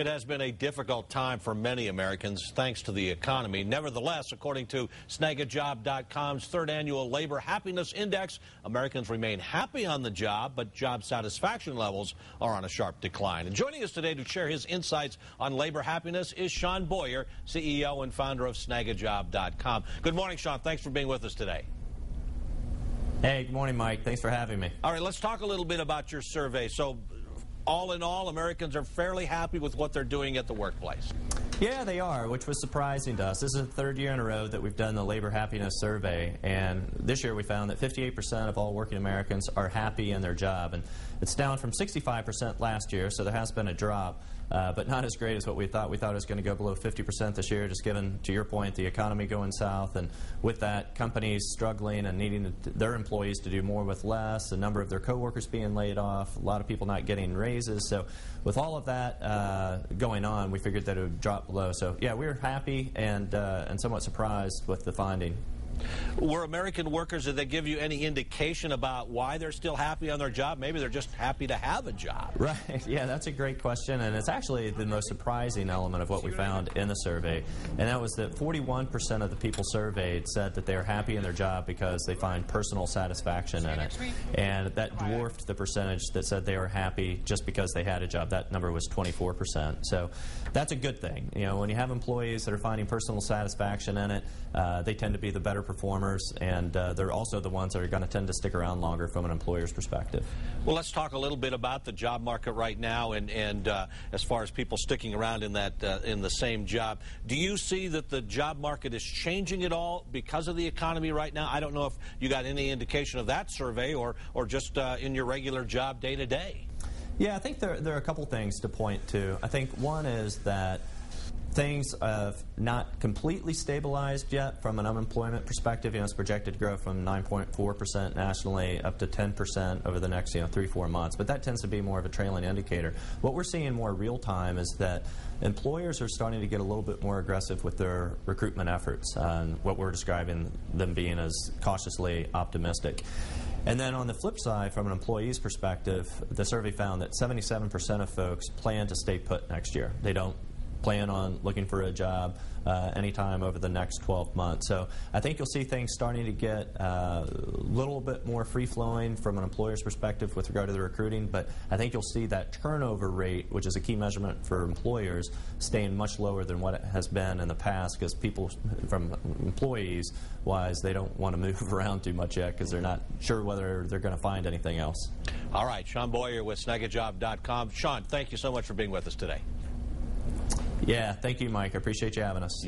It has been a difficult time for many Americans thanks to the economy. Nevertheless, according to Snagajob.com's third annual Labor Happiness Index, Americans remain happy on the job, but job satisfaction levels are on a sharp decline. And joining us today to share his insights on labor happiness is Shawn Boyer, CEO and founder of Snagajob.com. Good morning, Shawn. Thanks for being with us today. Hey, good morning, Mike. Thanks for having me. All right, let's talk a little bit about your survey. So, all in all, Americans are fairly happy with what they're doing at the workplace. Yeah, they are, which was surprising to us. This is the third year in a row that we've done the Labor Happiness Survey, and this year we found that 58% of all working Americans are happy in their job, and it's down from 65% last year, so there has been a drop, but not as great as what we thought. We thought it was going to go below 50% this year, just given, to your point, the economy going south, and with that, companies struggling and needing their employees to do more with less, a number of their coworkers being laid off, a lot of people not getting raises. So with all of that going on, we figured that it would drop below. So yeah, we were happy and somewhat surprised with the finding. Were American workers, did they give you any indication about why they're still happy on their job? Maybe they're just happy to have a job. Right. Yeah, that's a great question, and it's actually the most surprising element of what we found in the survey, and that was that 41% of the people surveyed said that they are happy in their job because they find personal satisfaction in it, and that dwarfed the percentage that said they were happy just because they had a job. That number was 24%. So that's a good thing. You know, when you have employees that are finding personal satisfaction in it, they tend to be the better performers, and they're also the ones that are going to tend to stick around longer from an employer's perspective. Well, let's talk a little bit about the job market right now, and as far as people sticking around in that in the same job. Do you see that the job market is changing at all because of the economy right now? I don't know if you got any indication of that survey or just in your regular job day to day. Yeah, I think there are a couple things to point to. I think one is that things have not completely stabilized yet from an unemployment perspective. You know, it's projected to grow from 9.4% nationally up to 10% over the next 3-4 months. But that tends to be more of a trailing indicator. What we're seeing more real time is that employers are starting to get a little bit more aggressive with their recruitment efforts, and what we're describing them being as cautiously optimistic. And then on the flip side, from an employee's perspective, the survey found that 77% of folks plan to stay put next year. They don't plan on looking for a job anytime over the next 12 months. So I think you'll see things starting to get a little bit more free-flowing from an employer's perspective with regard to the recruiting, but I think you'll see that turnover rate, which is a key measurement for employers, staying much lower than what it has been in the past, because people, from employees-wise, they don't want to move around too much yet because they're not sure whether they're going to find anything else. All right, Shawn Boyer with Snagajob.com. Shawn, thank you so much for being with us today. Yeah, thank you, Mike. I appreciate you having us.